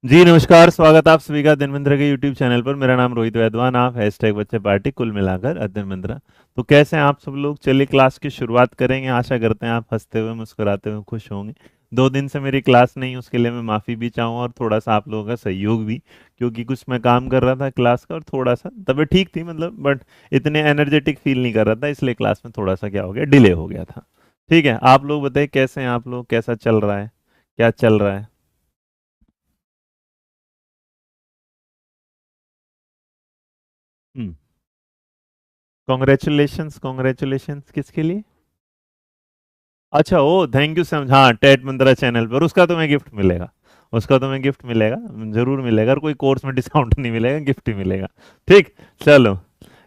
जी नमस्कार, स्वागत आप सभी का अध्ययन मंत्रा के यूट्यूब चैनल पर। मेरा नाम रोहित वैद्वान, आप हैशटैग बच्चे पार्टी कुल मिलाकर अध्ययन मंत्रा। तो कैसे हैं आप सब लोग? चलिए क्लास की शुरुआत करेंगे। आशा करते हैं आप हंसते हुए मुस्कुराते हुए खुश होंगे। 2 दिन से मेरी क्लास नहीं, उसके लिए मैं माफ़ी भी चाहूँ और थोड़ा सा आप लोगों का सहयोग भी, क्योंकि कुछ मैं काम कर रहा था क्लास का और थोड़ा सा तबीयत ठीक थी मतलब, बट इतने एनर्जेटिक फील नहीं कर रहा था, इसलिए क्लास में थोड़ा सा क्या हो गया, डिले हो गया था। ठीक है, आप लोग बताइए कैसे हैं आप लोग, कैसा चल रहा है, क्या चल रहा है? हम्म। कॉन्ग्रेचुलेशंस, कॉन्ग्रेचुलेशंस किसके लिए? अच्छा, ओ थैंक यू सर। हाँ, टेट मंत्रा चैनल पर उसका तुम्हें गिफ्ट मिलेगा। उसका तुम्हें गिफ्ट मिलेगा, जरूर मिलेगा। और कोई कोर्स में डिस्काउंट नहीं मिलेगा, गिफ्ट ही मिलेगा। ठीक। चलो,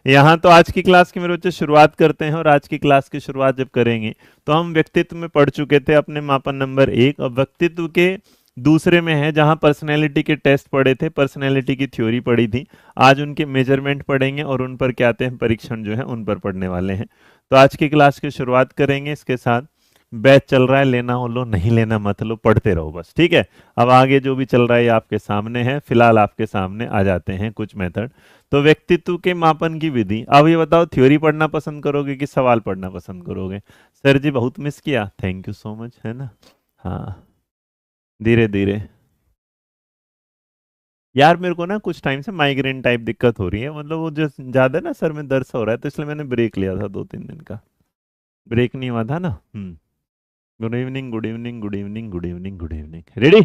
यहाँ तो आज की क्लास की मेरे बच्चे शुरुआत करते हैं। और आज की क्लास की शुरुआत जब करेंगे तो हम व्यक्तित्व में पढ़ चुके थे अपने मापन नंबर 1। और व्यक्तित्व के दूसरे में है जहाँ पर्सनैलिटी के टेस्ट पढ़े थे, पर्सनैलिटी की थ्योरी पढ़ी थी। आज उनके मेजरमेंट पढ़ेंगे और उन पर क्या आते हैं परीक्षण जो है उन पर पढ़ने वाले हैं। तो आज की क्लास की शुरुआत करेंगे इसके साथ। बैच चल रहा है, लेना हो लो, नहीं लेना मत लो, पढ़ते रहो बस, ठीक है। अब आगे जो भी चल रहा है ये आपके सामने है। फिलहाल आपके सामने आ जाते हैं कुछ मेथड। तो व्यक्तित्व के मापन की विधि। अब ये बताओ, थ्योरी पढ़ना पसंद करोगे कि सवाल पढ़ना पसंद करोगे? सर जी बहुत मिस किया, थैंक यू सो मच, है ना। हाँ, धीरे धीरे। यार मेरे को ना कुछ टाइम से माइग्रेन टाइप दिक्कत हो रही है, मतलब वो जो ज्यादा ना सर में दर्द सा हो रहा है, तो इसलिए मैंने ब्रेक लिया था 2-3 दिन का। ब्रेक नहीं हुआ था ना। Good evening, good evening, good evening, good evening, good evening. Ready?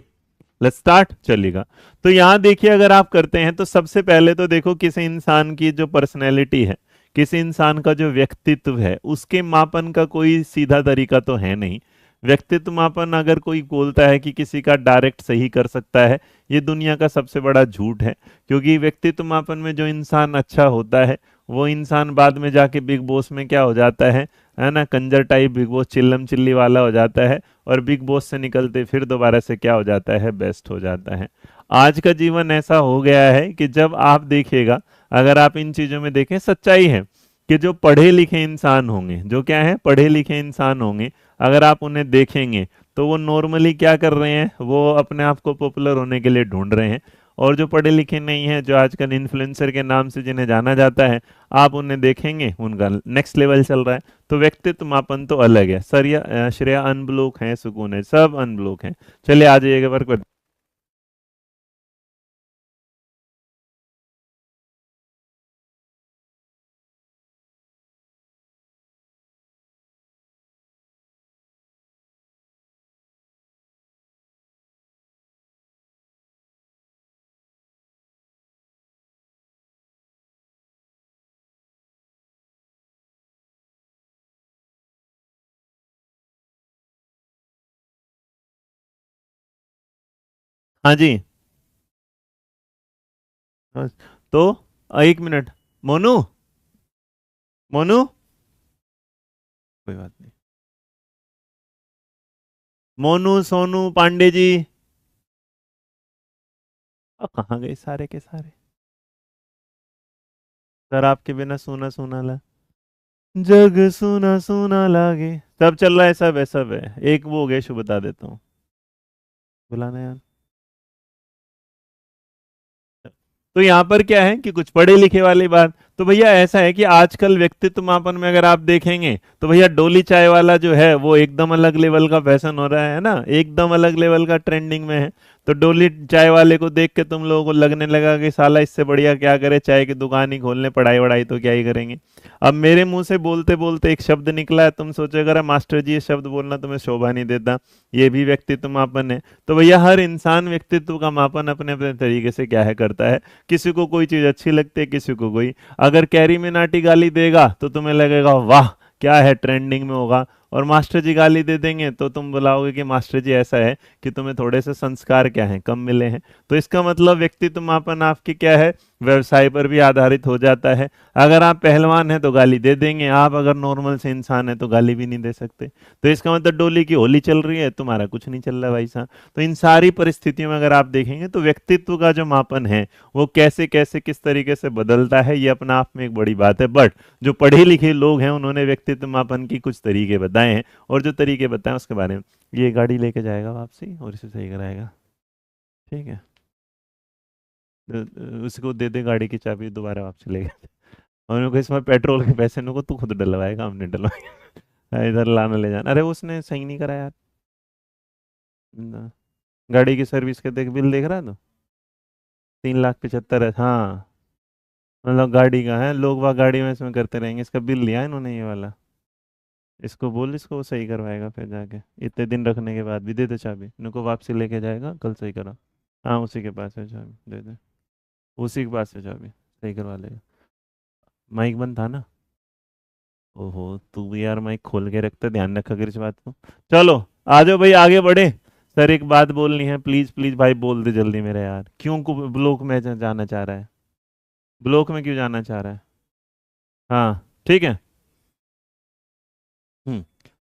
Let's start, चलेगा। तो यहाँ देखिए, अगर आप करते हैं तो सबसे पहले तो देखो किसी इंसान की जो पर्सनैलिटी है, किसी इंसान का जो व्यक्तित्व है, उसके मापन का कोई सीधा तरीका तो है नहीं। व्यक्तित्व मापन अगर कोई बोलता है कि किसी का डायरेक्ट सही कर सकता है, ये दुनिया का सबसे बड़ा झूठ है। क्योंकि व्यक्तित्व मापन में जो इंसान अच्छा होता है, वो इंसान बाद में जाके बिग बॉस में क्या हो जाता है ना, कंजर टाइप बिग बॉस चिल्लम चिल्ली वाला हो जाता है। और बिग बॉस से निकलते फिर दोबारा से क्या हो जाता है, बेस्ट हो जाता है। आज का जीवन ऐसा हो गया है कि जब आप देखिएगा, अगर आप इन चीजों में देखें, सच्चाई है कि जो पढ़े लिखे इंसान होंगे, जो क्या है पढ़े लिखे इंसान होंगे, अगर आप उन्हें देखेंगे तो वो नॉर्मली क्या कर रहे हैं, वो अपने आप को पॉपुलर होने के लिए ढूंढ रहे हैं। और जो पढ़े लिखे नहीं हैं, जो आजकल इन्फ्लुएंसर के नाम से जिन्हें जाना जाता है, आप उन्हें देखेंगे उनका नेक्स्ट लेवल चल रहा है। तो व्यक्तित्व मापन तो अलग है सर। या श्रेया अनब्लॉक है, सुकून है, सब अनब्लॉक है। चलिए आ जाइएगा वर्क पर। हाँ जी। हाँ, तो 1 मिनट। मोनू, मोनू, कोई बात नहीं। मोनू सोनू पांडे जी, अब कहाँ गए सारे के सारे? सर आपके बिना सूना सूना ला, जग सूना सूना लागे। सब चल रहा है, सब है, सब है। एक वो हो गया, शो बता देता हूँ। बुलाना यार। तो यहाँ पर क्या है कि कुछ पढ़े लिखे वाली बात। तो भैया ऐसा है कि आजकल व्यक्तित्व मापन में अगर आप देखेंगे तो भैया डोली चाय वाला जो है वो एकदम अलग लेवल का फैशन हो रहा है ना, एकदम अलग लेवल का ट्रेंडिंग में है। तो डोली चाय वाले को देख के तुम लोगों को लगने लगा कि साला इससे बढ़िया क्या करे, चाय की दुकान ही खोल लें, पढ़ाई वढ़ाई तो क्या ही करेंगे। अब मेरे मुंह से बोलते बोलते एक शब्द निकला है, तुम सोचो अगर मास्टर जी ये शब्द बोलना तुम्हें शोभा नहीं देता। ये भी व्यक्तित्व मापन है। तो भैया हर इंसान व्यक्तित्व का मापन अपने अपने तरीके से क्या है करता है। किसी को कोई चीज अच्छी लगती है, किसी को कोई। अगर कैरी मिनाटी गाली देगा तो तुम्हें लगेगा वाह क्या है, ट्रेंडिंग में होगा। और मास्टर जी गाली दे देंगे तो तुम बुलाओगे कि मास्टर जी ऐसा है कि तुम्हें थोड़े से संस्कार क्या हैं, कम मिले हैं। तो इसका मतलब व्यक्तित्व मापन आपकी क्या है, व्यवसाय पर भी आधारित हो जाता है। अगर आप पहलवान हैं तो गाली दे देंगे, आप अगर नॉर्मल से इंसान है तो गाली भी नहीं दे सकते। तो इसका मतलब डोली की होली चल रही है, तुम्हारा कुछ नहीं चल रहा भाई साहब। तो इन सारी परिस्थितियों में अगर आप देखेंगे तो व्यक्तित्व का जो मापन है वो कैसे कैसे किस तरीके से बदलता है, ये अपना आप में एक बड़ी बात है। बट जो पढ़े लिखे लोग हैं उन्होंने व्यक्तित्व मापन की कुछ तरीके बताए हैं। और जो तरीके बताए उसके बारे में, ये गाड़ी लेके जाएगा वापसी और इसे सही कराएगा, ठीक है। उसको दे दे गाड़ी की चाबी, दोबारा वापस ले गया। और उन्होंने कहा इसमें पेट्रोल के पैसे को तू खुद डलवाएगा, हमने डलवाएगा। इधर लाना ले जाना, अरे उसने सही नहीं करा यार। ना। गाड़ी की सर्विस के देख, बिल देख रहा है तो 3,75,000 है। हाँ, मतलब गाड़ी का है, लोग वह गाड़ी में इसमें करते रहेंगे, इसका बिल लिया है इन्होंने ये वाला। इसको बोल, इसको वो सही करवाएगा फिर जाके, इतने दिन रखने के बाद भी। दे दे चाबी, इनको वापसी लेके जाएगा, कल सही करा। हाँ उसी के पास है चाबी, दे दे। उसी के पास है चाबी, सही करवा लेगा। माइक बंद था ना। ओहो, तू भी यार माइक खोल के रखते, ध्यान रखा कर इस बात को। चलो आ जाओ भाई, आगे बढ़े। सर एक बात बोलनी है, प्लीज प्लीज भाई बोल दे जल्दी मेरे यार, क्यों को ब्लॉक में जाना चाह रहा है? ब्लॉक में क्यों जाना चाह रहा है? हाँ ठीक है। हम्म।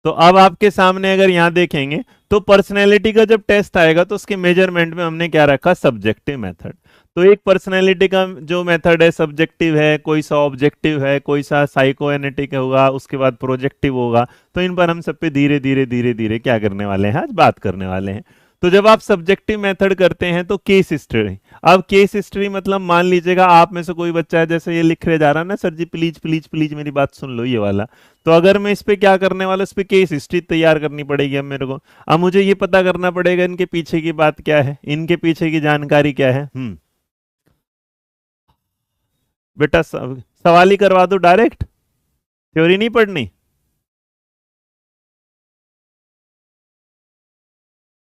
तो अब आपके सामने अगर यहाँ देखेंगे तो पर्सनैलिटी का जब टेस्ट आएगा तो उसके मेजरमेंट में हमने क्या रखा, सब्जेक्टिव मेथड। तो एक पर्सनैलिटी का जो मेथड है सब्जेक्टिव है, कोई सा ऑब्जेक्टिव है, कोई सा साइकोएनेटिक होगा, उसके बाद प्रोजेक्टिव होगा। तो इन पर हम सब पे धीरे धीरे धीरे धीरे क्या करने वाले हैं, आज बात करने वाले हैं। तो जब आप सब्जेक्टिव मेथड करते हैं तो केस हिस्ट्री। अब केस हिस्ट्री मतलब मान लीजिएगा आप में से कोई बच्चा है, जैसे ये लिख रहे जा रहा है ना, sir ji please please please मेरी बात सुन लो, ये वाला। तो अगर मैं इस पे क्या करने वाला, इस पे केस हिस्ट्री तैयार करनी पड़ेगी अब मेरे को। अब मुझे ये पता करना पड़ेगा इनके पीछे की बात क्या है, इनके पीछे की जानकारी क्या है। बेटा सवाल ही करवा दो डायरेक्ट, थ्योरी नहीं पढ़नी।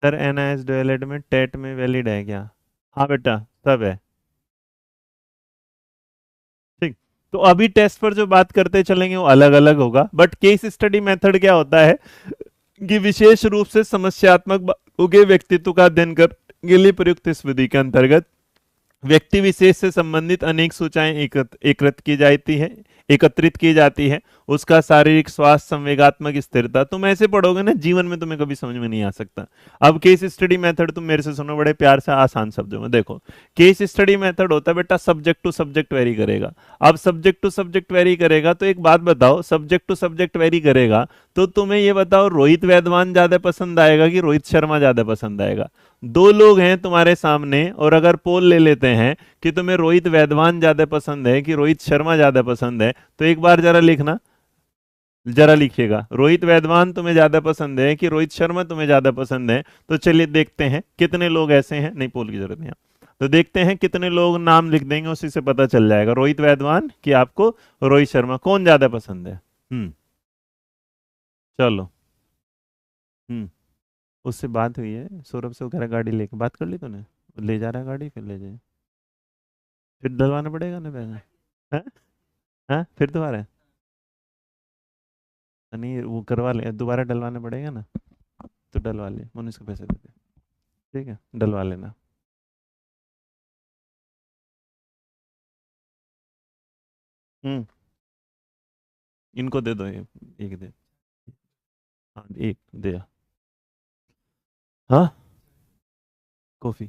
सर एनआईएस डीएलएड में टेट में वैलिड है क्या? हाँ बेटा, सब है। ठीक। तो अभी टेस्ट पर जो बात करते चलेंगे वो अलग अलग होगा, बट केस स्टडी मेथड क्या होता है कि विशेष रूप से समस्यात्मक बातों के व्यक्तित्व का अध्ययन कर के लिए प्रयुक्त इस विधि के अंतर्गत व्यक्ति विशेष से संबंधित अनेक सूचनाएं एकत्रित की जाती है। उसका शारीरिक स्वास्थ्य, संवेगात्मक स्थिरता, तुम ऐसे पढ़ोगे ना जीवन में तुम्हें कभी समझ में नहीं आ सकता। अब केस स्टडी मेथड तुम मेरे से सुनो बड़े प्यार से आसान शब्दों में। देखो केस स्टडी मेथड होता है बेटा सब्जेक्ट टू सब्जेक्ट वेरी करेगा। अब सब्जेक्ट टू सब्जेक्ट वेरी करेगा तो एक बात बताओ, सब्जेक्ट टू सब्जेक्ट वेरी करेगा तो तुम्हें ये बताओ रोहित वैद्वान ज्यादा पसंद आएगा कि रोहित शर्मा ज्यादा पसंद आएगा? दो लोग हैं तुम्हारे सामने और अगर पोल ले लेते हैं कि तुम्हें रोहित वैद्वान ज्यादा पसंद है कि रोहित शर्मा ज्यादा पसंद है, तो एक बार जरा लिखना, जरा लिखिएगा रोहित वैद्वान तुम्हें ज्यादा पसंद है कि रोहित शर्मा तुम्हें ज्यादा पसंद है। तो चलिए देखते हैं कितने लोग ऐसे हैं, नहीं पोल की जरूरत नहीं। तो देखते हैं कितने लोग नाम लिख देंगे, उसी से पता चल जाएगा रोहित वैद्वान कि आपको रोहित शर्मा कौन ज्यादा पसंद है। चलो। उससे बात हुई है सौरभ से, वो कह रहा गाड़ी लेके, बात कर ली तूने? ले जा रहा है गाड़ी, फिर ले जाए, फिर डलवाना पड़ेगा ना पैसा। हैं? हैं? फिर दोबारा? नहीं वो करवा ले, दोबारा डलवाना पड़ेगा ना, तो डलवा ले, मुनीस को पैसे दे दे। ठीक है, डलवा लेना। हम्म। इनको दे दो, एक दे। हाँ एक दे। हाँ कॉफी।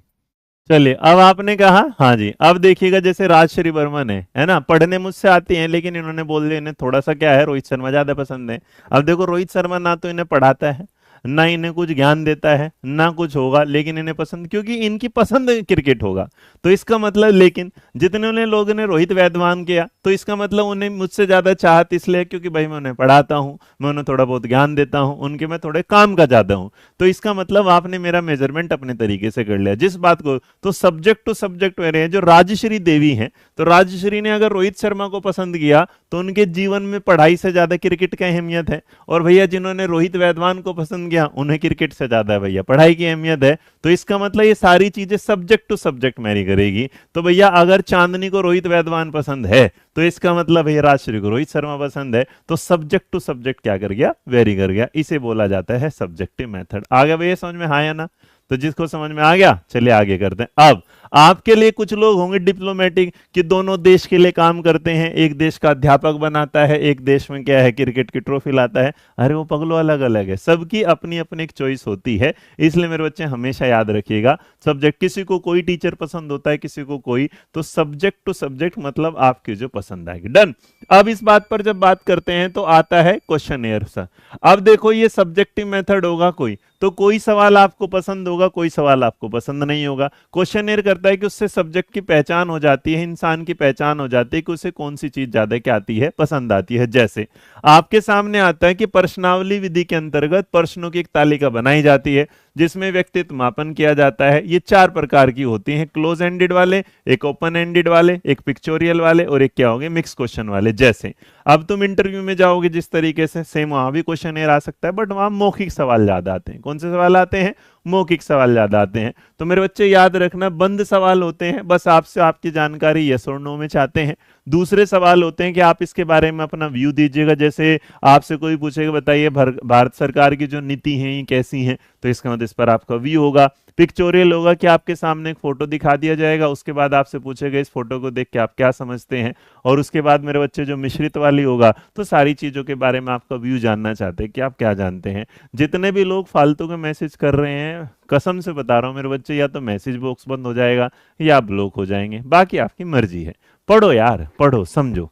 चलिए अब आपने कहा हाँ जी, अब देखिएगा जैसे राजश्री बर्मन है ना, पढ़ने मुझसे आती हैं लेकिन इन्होंने बोल दिया इन्हें थोड़ा सा क्या है, रोहित शर्मा ज्यादा पसंद है। अब देखो रोहित शर्मा ना तो इन्हें पढ़ाता है, ना इन्हें कुछ ज्ञान देता है, ना कुछ होगा, लेकिन इन्हें पसंद, क्योंकि इनकी पसंद क्रिकेट होगा। तो इसका मतलब, लेकिन जितने उन्हें लोगों ने रोहित वैद्वान किया तो इसका मतलब उन्हें मुझसे ज्यादा चाहत इसलिए क्योंकि भाई मैं उन्हें पढ़ाता हूँ, मैं उन्हें थोड़ा बहुत ज्ञान देता हूँ, उनके मैं थोड़े काम का ज्यादा हूँ। तो इसका मतलब आपने मेरा मेजरमेंट अपने तरीके से कर लिया जिस बात को। तो सब्जेक्ट टू सब्जेक्ट रहे हैं जो राजश्री देवी हैं, तो राजश्री ने अगर रोहित शर्मा को पसंद किया तो उनके जीवन में पढ़ाई से ज्यादा क्रिकेट की अहमियत है। और भैया जिन्होंने रोहित वैद्वान को पसंद किया उन्हें क्रिकेट से ज्यादा भैया पढ़ाई की अहमियत है। तो इसका मतलब ये सारी चीजें सब्जेक्ट टू सब्जेक्ट मैरी करेगी। तो भैया अगर चांदनी को रोहित वैद्वान पसंद है तो इसका मतलब भैया राजश्री को रोहित शर्मा पसंद है। तो सब्जेक्ट टू सब्जेक्ट क्या कर गया, वेरी कर गया। इसे बोला जाता है सब्जेक्टिव मेथड। आ गया भैया समझ में, हाँ या ना? तो जिसको समझ में आ गया चलिए आगे करते हैं। अब आपके लिए कुछ लोग होंगे डिप्लोमेटिक कि दोनों देश के लिए काम करते हैं, एक देश का अध्यापक बनाता है, एक देश में क्या है क्रिकेट की ट्रॉफी लाता है। अरे वो पगलो अलग अलग है, सबकी अपनी अपनी एक चॉइस होती है। इसलिए मेरे बच्चे हमेशा याद रखिएगा सब्जेक्ट, किसी को कोई टीचर पसंद होता है किसी को कोई, तो सब्जेक्ट टू सब्जेक्ट मतलब आपकी जो पसंद आएगी। डन। अब इस बात पर जब बात करते हैं तो आता है क्वेश्चन आंसर। अब देखो ये सब्जेक्टिव मेथड होगा कोई, तो कोई सवाल आपको पसंद होगा, कोई सवाल आपको पसंद नहीं होगा। क्वेश्चनेयर करता है कि उससे सब्जेक्ट की पहचान हो जाती है, इंसान की पहचान हो जाती है कि उसे कौन सी चीज ज्यादा क्या आती है, पसंद आती है। जैसे आपके सामने आता है कि प्रश्नावली विधि के अंतर्गत प्रश्नों की एक तालिका बनाई जाती है जिसमें व्यक्तित्व मापन किया जाता है। ये 4 प्रकार की होती हैं, क्लोज एंडेड वाले, एक ओपन एंडेड वाले, एक पिक्चोरियल वाले और एक क्या होंगे, मिक्स क्वेश्चन वाले। जैसे अब तुम इंटरव्यू में जाओगे जिस तरीके से, सेम वहां भी क्वेश्चन आ सकता है, बट वहां मौखिक सवाल ज्यादा आते हैं। कौन से सवाल आते हैं, मौखिक सवाल ज्यादा आते हैं। तो मेरे बच्चे याद रखना, बंद सवाल होते हैं, बस आपसे आपकी जानकारी यस और नो में चाहते हैं। दूसरे सवाल होते हैं कि आप इसके बारे में अपना व्यू दीजिएगा। जैसे आपसे कोई पूछेगा बताइए भारत सरकार की जो नीति है ये कैसी है, तो इसका मतलब इस पर आपका व्यू होगा। पिक्चोरियल होगा कि आपके सामने एक फोटो दिखा दिया जाएगा, उसके बाद आपसे पूछेगा इस फोटो को देख के आप क्या समझते हैं। और उसके बाद मेरे बच्चे जो मिश्रित वाली होगा, तो सारी चीजों के बारे में आपका व्यू जानना चाहते हैं कि आप क्या जानते हैं। जितने भी लोग फालतू के मैसेज कर रहे हैं, कसम से बता रहा हूं मेरे बच्चे, या तो मैसेज बॉक्स बंद हो जाएगा या ब्लॉक हो जाएंगे, बाकी आपकी मर्जी है। पढ़ो यार, पढ़ो, समझो,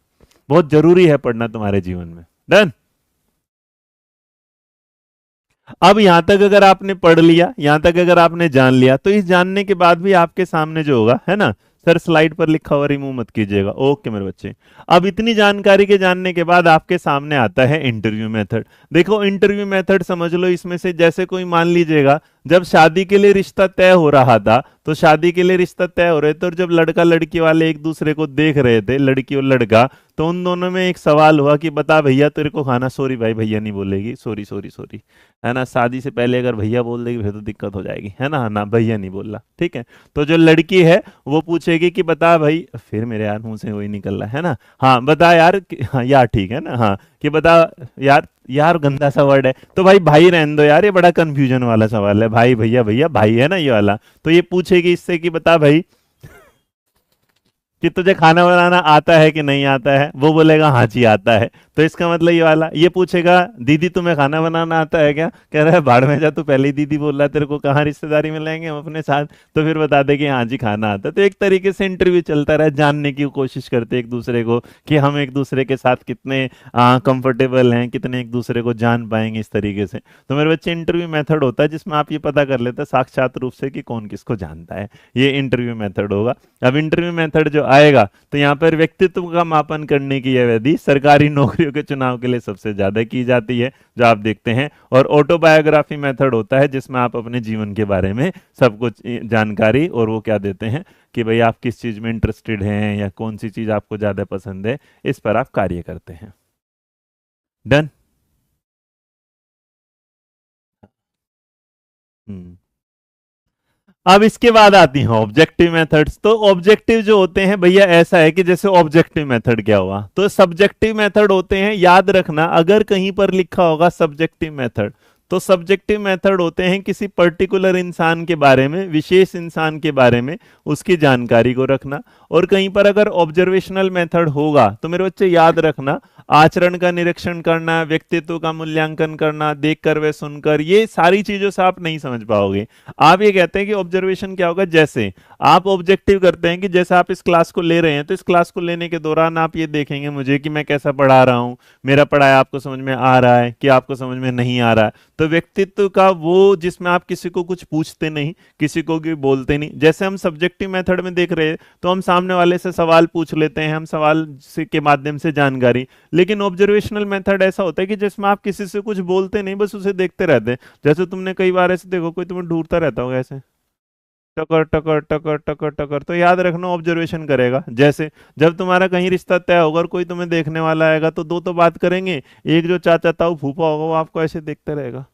बहुत जरूरी है पढ़ना तुम्हारे जीवन में। डन। अब यहां तक अगर आपने पढ़ लिया, यहां तक अगर आपने जान लिया, तो इस जानने के बाद भी आपके सामने जो होगा है ना, सर स्लाइड पर लिखा हुआ रिमूव मत कीजिएगा, ओके मेरे बच्चे। अब इतनी जानकारी के जानने के बाद आपके सामने आता है इंटरव्यू मेथड। देखो इंटरव्यू मेथड समझ लो, इसमें से जैसे कोई मान लीजिएगा जब शादी के लिए रिश्ता तय हो रहा था, तो शादी के लिए रिश्ता तय हो रहे थे और जब लड़का लड़की वाले एक दूसरे को देख रहे थे, लड़की और लड़का, तो उन दोनों में एक सवाल हुआ कि बता भैया तेरे को खाना, सॉरी भाई भैया नहीं बोलेगी, सॉरी सॉरी सॉरी, है ना, शादी से पहले अगर भैया बोल देगी फिर तो दिक्कत हो जाएगी, है ना, ना भैया नहीं बोल रहा, ठीक है। तो जो लड़की है वो पूछेगी कि बता भाई, फिर मेरे यार मुंह से वही निकल रहा है ना, हाँ बता यार, हाँ यार ठीक है ना, हाँ कि बता यार, यार गंदा सा वर्ड है, तो भाई रहने दो यार, ये बड़ा कंफ्यूजन वाला सवाल है, भाई भैया भैया भाई है ना ये वाला। तो ये पूछेगी इससे कि बता भाई कि तुझे खाना बनाना आता है कि नहीं आता है, वो बोलेगा हाँ जी आता है, तो इसका मतलब ये वाला। ये पूछेगा दीदी तुम्हें खाना बनाना आता है क्या, कह रहा है भाड़ में जा, तू पहले ही दीदी बोल रहा है, तेरे को कहाँ रिश्तेदारी में लाएंगे हम अपने साथ, तो फिर बता दे कि हाँ जी खाना आता है। तो एक तरीके से इंटरव्यू चलता रहा, जानने की कोशिश करते एक दूसरे को कि हम एक दूसरे के साथ कितने कंफर्टेबल हैं, कितने एक दूसरे को जान पाएंगे इस तरीके से। तो मेरे बच्चे इंटरव्यू मेथड होता है जिसमें आप ये पता कर लेते हैं साक्षात रूप से कि कौन किसको जानता है, ये इंटरव्यू मेथड होगा। अब इंटरव्यू मेथड जो आएगा, तो यहाँ पर व्यक्तित्व का मापन करने की यह विधि सरकारी नौकरियों के चुनाव के लिए सबसे ज्यादा की जाती है, जो आप देखते हैं। और ऑटोबायोग्राफी मेथड होता है जिसमें आप अपने जीवन के बारे में सब कुछ जानकारी, और वो क्या देते हैं कि भाई आप किस चीज में इंटरेस्टेड हैं या कौन सी चीज आपको ज्यादा पसंद है, इस पर आप कार्य करते हैं। डन। हम्म। अब इसके बाद आती हैं ऑब्जेक्टिव मेथड्स। तो ऑब्जेक्टिव जो होते हैं भैया, ऐसा है कि जैसे ऑब्जेक्टिव मेथड क्या हुआ, तो सब्जेक्टिव मेथड होते हैं। याद रखना अगर कहीं पर लिखा होगा सब्जेक्टिव मेथड, तो सब्जेक्टिव मेथड होते हैं किसी पर्टिकुलर इंसान के बारे में, विशेष इंसान के बारे में उसकी जानकारी को रखना। और कहीं पर अगर ऑब्जर्वेशनल मेथड होगा, तो मेरे बच्चे याद रखना आचरण का निरीक्षण करना, व्यक्तित्व का मूल्यांकन करना, देखकर व सुनकर, ये सारी चीजों से आप नहीं समझ पाओगे। आप ये कहते हैं कि ऑब्जर्वेशन क्या होगा, जैसे आप ऑब्जेक्टिव करते हैं कि जैसे आप इस क्लास को ले रहे हैं, तो इस क्लास को लेने के दौरान आप ये देखेंगे मुझे कि मैं कैसा पढ़ा रहा हूं, मेरा पढ़ाया आपको समझ में आ रहा है कि आपको समझ में नहीं आ रहा है। तो व्यक्तित्व का वो जिसमें आप किसी को कुछ पूछते नहीं, किसी को भी बोलते नहीं। जैसे हम सब्जेक्टिव मेथड में देख रहे हैं, तो हम सामने वाले से सवाल पूछ लेते हैं, हम सवाल से के माध्यम से जानकारी। लेकिन ऑब्जर्वेशनल मेथड ऐसा होता है कि जिसमें आप किसी से कुछ बोलते नहीं, बस उसे देखते रहते हैं। जैसे तुमने कई बार ऐसे देखो, कोई तुम्हें ढूंढता रहता होगा ऐसे, टकर टकर टकर टकर टकर, तो याद रखना ऑब्जर्वेशन करेगा। जैसे जब तुम्हारा कहीं रिश्ता तय होगा और कोई तुम्हें देखने वाला आएगा, तो दो तो बात करेंगे, एक जो चाचा ताऊ फूफा होगा वो आपको ऐसे देखते रहेगा,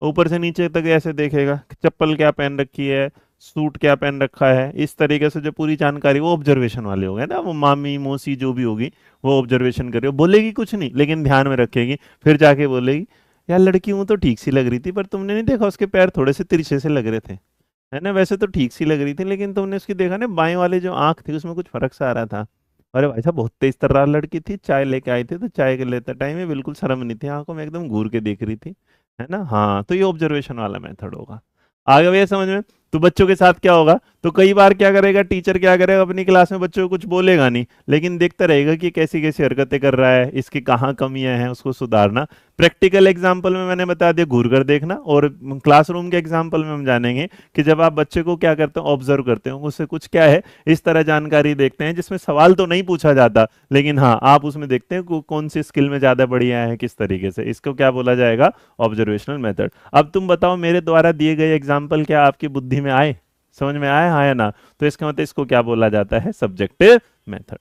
ऊपर से नीचे तक ऐसे देखेगा, चप्पल क्या पहन रखी है, सूट क्या पहन रखा है, इस तरीके से जो पूरी जानकारी, वो ऑब्जर्वेशन वाले हो गए ना। वो मामी मौसी जो भी होगी वो ऑब्जर्वेशन करे, बोलेगी कुछ नहीं लेकिन ध्यान में रखेगी, फिर जाके बोलेगी यार लड़की हूं तो ठीक सी लग रही थी, पर तुमने नहीं देखा उसके पैर थोड़े से तिरछे से लग रहे थे, है ना, वैसे तो ठीक सी लग रही थी लेकिन तुमने उसकी देखा ना बाएं वाले जो आंख थी उसमें कुछ फर्क सा आ रहा था। अरे भाई साहब बहुत तेज तर्रार लड़की थी, चाय लेके आई थी तो चाय के लेते टाइम में बिल्कुल शर्म नहीं थी, आंखों में एकदम घूर के देख रही थी, है ना। हाँ, तो ये ऑब्जर्वेशन वाला मेथड होगा। आगे भैया समझ में। तो बच्चों के साथ क्या होगा, तो कई बार क्या करेगा टीचर, क्या करेगा अपनी क्लास में बच्चों को कुछ बोलेगा नहीं, लेकिन देखता रहेगा कि कैसी कैसी हरकतें कर रहा है, इसकी कहाँ कमियां हैं, उसको सुधारना। प्रैक्टिकल एग्जाम्पल में मैंने बता दिया घूर कर देखना, और क्लासरूम के एग्जाम्पल में हम जानेंगे कि जब आप बच्चे को क्या करते हो, ऑब्जर्व करते हो, उससे कुछ क्या है इस तरह जानकारी देखते हैं जिसमें सवाल तो नहीं पूछा जाता, लेकिन हाँ आप उसमें देखते हैं कौन सी स्किल में ज्यादा बढ़िया है, किस तरीके से, इसको क्या बोला जाएगा, ऑब्जर्वेशनल मेथड। अब तुम बताओ मेरे द्वारा दिए गए एग्जाम्पल क्या आपकी बुद्धि में आए, समझ में आया, हाँ या ना? तो इसका मतलब इसको क्या बोला जाता है, सब्जेक्टिव मेथड।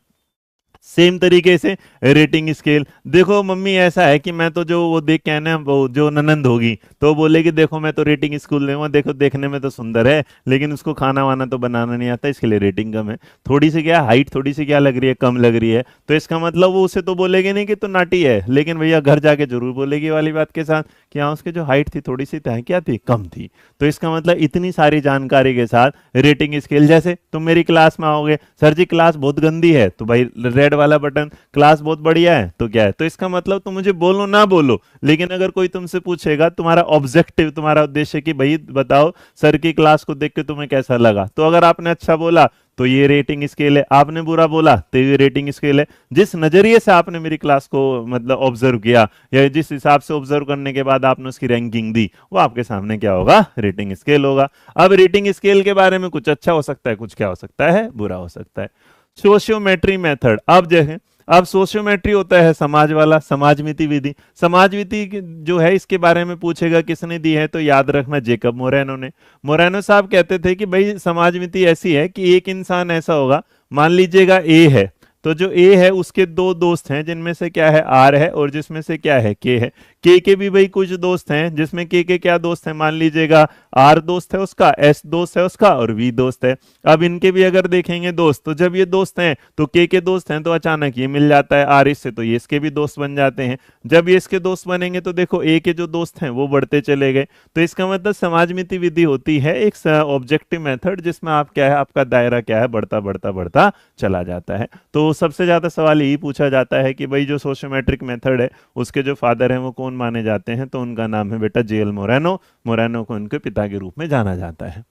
सेम तरीके से रेटिंग स्केल, देखो मम्मी ऐसा है कि मैं तो जो वो देख के है ना, वो जो ननंद होगी तो बोलेगी देखो मैं तो रेटिंग स्कूल दूंगा, देखो देखने में तो सुंदर है लेकिन उसको खाना वाना तो बनाना नहीं आता, इसके लिए रेटिंग कम है। थोड़ी सी क्या हाइट, थोड़ी सी क्या लग रही है, कम लग रही है, तो इसका मतलब वो उसे तो बोलेगी नहीं कि तू नाटी है, लेकिन भैया घर जाके जरूर बोलेगी वाली बात के साथ कि हाँ उसकी जो हाइट थी थोड़ी सी क्या थी, कम थी। तो इसका मतलब इतनी सारी जानकारी के साथ रेटिंग स्केल, जैसे तुम मेरी क्लास में आओगे, सर जी क्लास बहुत गंदी है, तो भाई रेड वाला बटन, क्लास बहुत बढ़िया है तो क्या है, तो इसका मतलब तुम मुझे बोलो ना बोलो, लेकिन अगर कोई तुमसे पूछेगा, तुम्हारा ऑब्जेक्टिव, तुम्हारा उद्देश्य कि भाई बताओ सर की क्लास को देख के तुम्हें कैसा लगा, तो अगर आपने अच्छा बोला तो ये रेटिंग स्केल है, आपने बुरा बोला तो ये रेटिंग स्केल है। जिस नजरिए से आपने मेरी क्लास को मतलब ऑब्जर्व किया, या जिस हिसाब से ऑब्जर्व करने के बाद आपने उसकी रैंकिंग दी, वो आपके सामने क्या होगा, रेटिंग स्केल होगा। अब रेटिंग स्केल के बारे में कुछ अच्छा हो सकता है, कुछ क्या हो सकता है, बुरा हो सकता है। सोशियोमेट्री मेथड, अब जैसे अब सोशियोमेट्री होता है समाज वाला, समाजमिति विधि। समाजमिति जो है इसके बारे में पूछेगा किसने दी है, तो याद रखना जेकब मोरेनो ने। मोरेनो साहब कहते थे कि भाई समाजमिति ऐसी है कि एक इंसान ऐसा होगा, मान लीजिएगा ए है, तो जो ए है उसके दो दोस्त हैं जिनमें से क्या है आर है और जिसमें से क्या है के है। के भी भाई कुछ दोस्त हैं जिसमें के क्या दोस्त हैं, मान लीजिएगा आर दोस्त है उसका, एस दोस्त है उसका और वी दोस्त है। अब इनके भी अगर देखेंगे दोस्त, तो जब ये दोस्त हैं तो के दोस्त हैं तो अचानक ये मिल जाता है आर इससे, तो ये इसके भी दोस्त बन जाते हैं। जब ये इसके दोस्त बनेंगे तो देखो ए के जो दोस्त हैं वो बढ़ते चले गए। तो इसका मतलब समाजमिति विधि होती है एक ऑब्जेक्टिव मेथड जिसमें आप क्या है, आपका दायरा क्या है, बढ़ता बढ़ता बढ़ता चला जाता है। तो सबसे ज्यादा सवाल यही पूछा जाता है कि भाई जो सोशियोमेट्रिक मेथड है उसके जो फादर हैं वो कौन माने जाते हैं, तो उनका नाम है बेटा जेएल मोरेनो। मोरेनो को उनके पिता के रूप में जाना जाता है।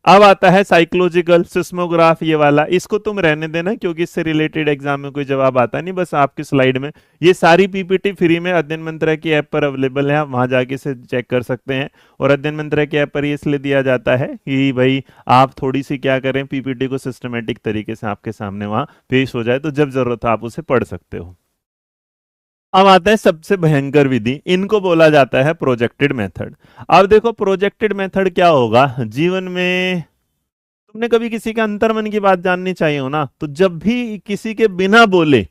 अब आता है साइकोलॉजिकल सिस्मोग्राफ, ये वाला इसको तुम रहने देना क्योंकि इससे रिलेटेड एग्जाम में कोई जवाब आता नहीं, बस आपकी स्लाइड में ये सारी पीपीटी फ्री में अध्ययन मंत्रा की ऐप पर अवेलेबल है, आप वहां जाके से चेक कर सकते हैं। और अध्ययन मंत्रा की ऐप पर ये इसलिए दिया जाता है कि भाई आप थोड़ी सी क्या करें, पीपीटी को सिस्टमेटिक तरीके से आपके सामने वहां पेश हो जाए, तो जब जरूरत हो आप उसे पढ़ सकते हो। अब आता है सबसे भयंकर विधि, इनको बोला जाता है प्रोजेक्टेड मेथड। अब देखो प्रोजेक्टेड मेथड क्या होगा, जीवन में तुमने कभी किसी के अंतर्मन की बात जाननी चाहिए हो ना, तो जब भी किसी के बिना बोले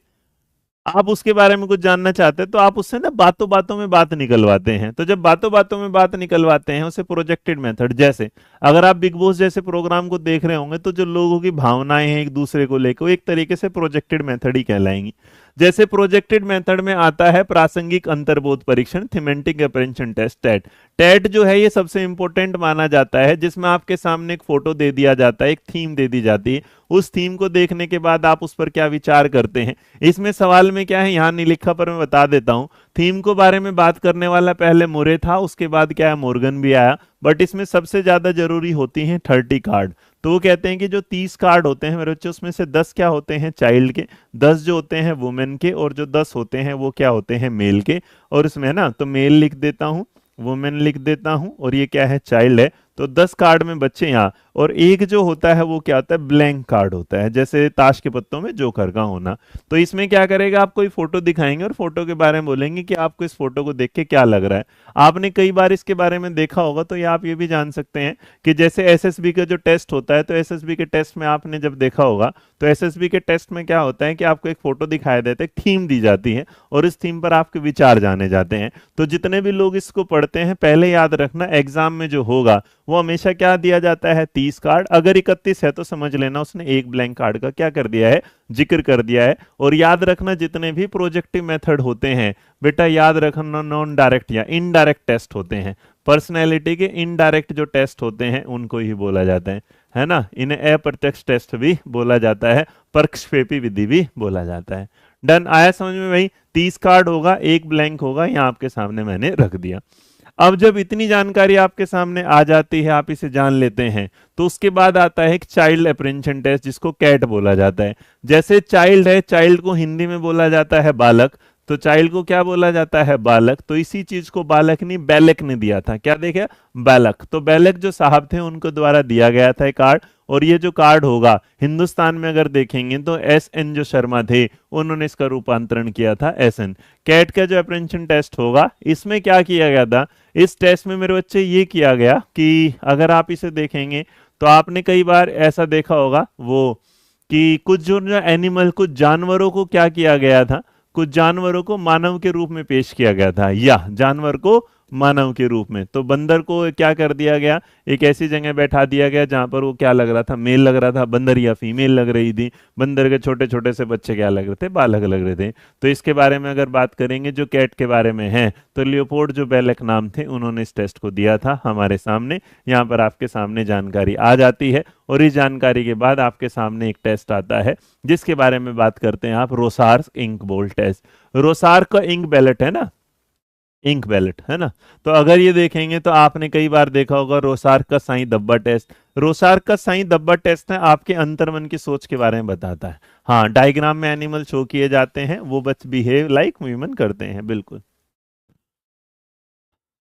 आप उसके बारे में कुछ जानना चाहते हैं तो आप उससे ना बातों बातों में बात निकलवाते हैं। तो जब बातों बातों में बात निकलवाते हैं उसे प्रोजेक्टेड मेथड। जैसे अगर आप बिग बॉस जैसे प्रोग्राम को देख रहे होंगे तो जो लोगों की भावनाएं हैं एक दूसरे को लेकर, वो एक तरीके से प्रोजेक्टेड मेथड ही कहलाएंगी। जैसे प्रोजेक्टेड मेथड में आता है प्रासंगिक अंतर्बोध परीक्षण, thematic apprehension test, TET. TET जो है ये सबसे इंपॉर्टेंट माना जाता है, जिसमें आपके सामने एक फोटो दे दिया जाता है, एक थीम दे दी जाती है, उस थीम को देखने के बाद आप उस पर क्या विचार करते हैं। इसमें सवाल में क्या है यहाँ नहीं लिखा पर मैं बता देता हूँ। थीम को बारे में बात करने वाला पहले मुरे था, उसके बाद क्या है मोर्गन भी आया, बट इसमें सबसे ज्यादा जरूरी होती हैं 30 कार्ड। तो वो कहते हैं कि जो 30 कार्ड होते हैं मेरे बच्चे, उसमें से 10 क्या होते हैं चाइल्ड के, 10 जो होते हैं वुमेन के, और जो 10 होते हैं वो क्या होते हैं मेल के। और इसमें ना तो मेल लिख देता हूँ, वुमेन लिख देता हूं, और ये क्या है चाइल्ड है। तो 10 कार्ड में बच्चे यहाँ, और एक जो होता है वो क्या होता है ब्लैंक कार्ड होता है, जैसे ताश के पत्तों में जोकर का होना। तो इसमें क्या करेगा, आप कोई फोटो दिखाएंगे और फोटो के बारे में बोलेंगे कि आपको इस फोटो को देख के क्या लग रहा है। आपने कई बार इसके बारे में देखा होगा, तो ये आप ये भी जान सकते हैं कि जैसे एसएसबी का जो टेस्ट होता है, तो एसएसबी के टेस्ट में आपने जब देखा होगा, तो एसएसबी के टेस्ट में क्या होता है कि आपको एक फोटो दिखाया देता है, एक थीम दी जाती है, और इस थीम पर आपके विचार जाने जाते हैं। तो जितने भी लोग इसको पढ़ते हैं पहले याद रखना, एग्जाम में जो होगा वो हमेशा क्या दिया जाता है 30 कार्ड। अगर 31 है तो समझ लेना उसने एक ब्लैंक कार्ड का क्या कर दिया है, जिक्र कर दिया है। और याद रखना जितने भी प्रोजेक्टिव मेथड होते हैं बेटा, याद रखना नॉन डायरेक्ट या इनडायरेक्ट टेस्ट होते हैं। पर्सनैलिटी के इनडायरेक्ट जो टेस्ट होते हैं उनको ही बोला जाता है ना। इन्हें अप्रत्यक्ष टेस्ट भी बोला जाता है, प्रक्षेपी विधि भी बोला जाता है। डन, आया समझ में भाई। 30 कार्ड होगा, एक ब्लैंक होगा, यहाँ आपके सामने मैंने रख दिया। अब जब इतनी जानकारी आपके सामने आ जाती है, आप इसे जान लेते हैं, तो उसके बाद आता है एक चाइल्ड अप्रेंशन टेस्ट, जिसको कैट बोला जाता है। जैसे चाइल्ड है, चाइल्ड को हिंदी में बोला जाता है बालक, तो चाइल्ड को क्या बोला जाता है? बालक। तो इसी चीज को बालक नहीं बैलक ने दिया था। क्या देखा? बालक। तो बैलक जो साहब थे उनको द्वारा दिया गया था कार्ड, और ये जो कार्ड होगा हिंदुस्तान में अगर देखेंगे तो एस एन जो शर्मा थे उन्होंने इसका रूपांतरण किया था एस एन। कैट का जो अप्रेंशन टेस्ट होगा, इसमें क्या किया गया था? इस टेस्ट में मेरे बच्चे ये किया गया कि अगर आप इसे देखेंगे तो आपने कई बार ऐसा देखा होगा वो कि कुछ जो एनिमल, कुछ जानवरों को क्या किया गया था? कुछ जानवरों को मानव के रूप में पेश किया गया था, या जानवर को मानव के रूप में। तो बंदर को क्या कर दिया गया? एक ऐसी जगह बैठा दिया गया जहां पर वो क्या लग रहा था? मेल लग रहा था, बंदर या फीमेल लग रही थी। बंदर के छोटे छोटे से बच्चे क्या लग रहे थे? बालक लग रहे थे। तो इसके बारे में अगर बात करेंगे जो कैट के बारे में है, तो लियोपोल्ड जो बेलक नाम थे उन्होंने इस टेस्ट को दिया था हमारे सामने। यहाँ पर आपके सामने जानकारी आ जाती है, और इस जानकारी के बाद आपके सामने एक टेस्ट आता है जिसके बारे में बात करते हैं आप, रोसार्स इंक बोल्ट टेस्ट। रोसार का इंक बैलेट है ना, इंक बैलेट है ना। तो अगर ये देखेंगे तो आपने कई बार देखा होगा रोसार का साई धब्बा टेस्ट। रोसार का साई धब्बा टेस्ट है आपके अंतर्मन की सोच के बारे में बताता है। हाँ, डायग्राम में एनिमल शो किए जाते हैं, वो बच बिहेव लाइक ह्यूमन करते हैं, बिल्कुल।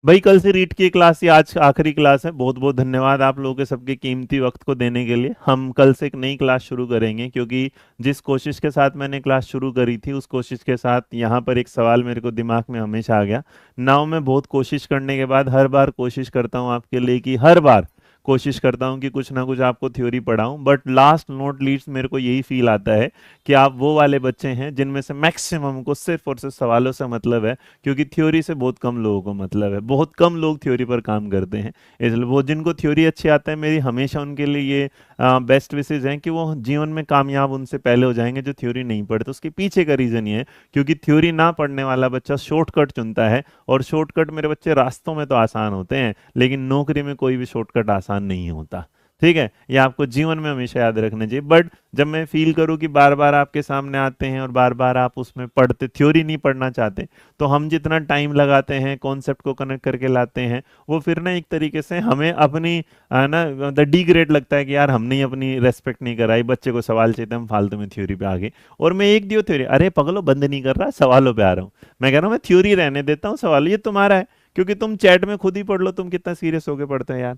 भाई कल से रीट की क्लास, ये आज आखिरी क्लास है। बहुत बहुत धन्यवाद आप लोगों के सबके कीमती वक्त को देने के लिए। हम कल से एक नई क्लास शुरू करेंगे, क्योंकि जिस कोशिश के साथ मैंने क्लास शुरू करी थी उस कोशिश के साथ यहाँ पर एक सवाल मेरे को दिमाग में हमेशा आ गया। नाउ मैं बहुत कोशिश करने के बाद हर बार कोशिश करता हूँ आपके लिए कि हर बार कोशिश करता हूँ कि कुछ ना कुछ आपको थ्योरी पढ़ाऊँ, बट लास्ट नोट लीस्ट मेरे को यही फील आता है कि आप वो वाले बच्चे हैं जिनमें से मैक्सिमम को सिर्फ और सिर्फ सवालों से मतलब है, क्योंकि थ्योरी से बहुत कम लोगों को मतलब है। बहुत कम लोग थ्योरी पर काम करते हैं। इसलिए वो जिनको थ्योरी अच्छी आता है, मेरी हमेशा उनके लिए ये बेस्ट विशेज हैं कि वो जीवन में कामयाब उनसे पहले हो जाएंगे जो थ्योरी नहीं पढ़ते। उसके पीछे का रीजन ये है क्योंकि थ्योरी ना पढ़ने वाला बच्चा शॉर्टकट चुनता है, और शॉर्टकट मेरे बच्चे रास्तों में तो आसान होते हैं, लेकिन नौकरी में कोई भी शॉर्टकट आसान नहीं होता। ठीक है, ये आपको जीवन में हमेशा याद रखना चाहिए। बट जब मैं फील करूं कि बार बार आपके सामने आते हैं और बार बार आप उसमें पढ़ते, थ्योरी नहीं पढ़ना चाहते, तो हम जितना टाइम लगाते हैं कॉन्सेप्ट को कनेक्ट करके लाते हैं, वो फिर ना एक तरीके से हमें अपनी ना मतलब डिग्रेड लगता है कि यार हमने ही अपनी रेस्पेक्ट नहीं कराई। बच्चे को सवाल चाहिए, हम फालतू में थ्योरी पे आ गए। और मैं एक दियो थ्योरी, अरे पगलो बंद नहीं कर रहा, सवालों पे आ रहा हूँ। मैं कह रहा हूँ मैं थ्योरी रहने देता हूँ, सवाल ये तुम्हारा है, क्योंकि तुम चैट में खुद ही पढ़ लो तुम कितना सीरियस होके पढ़ते हो यार,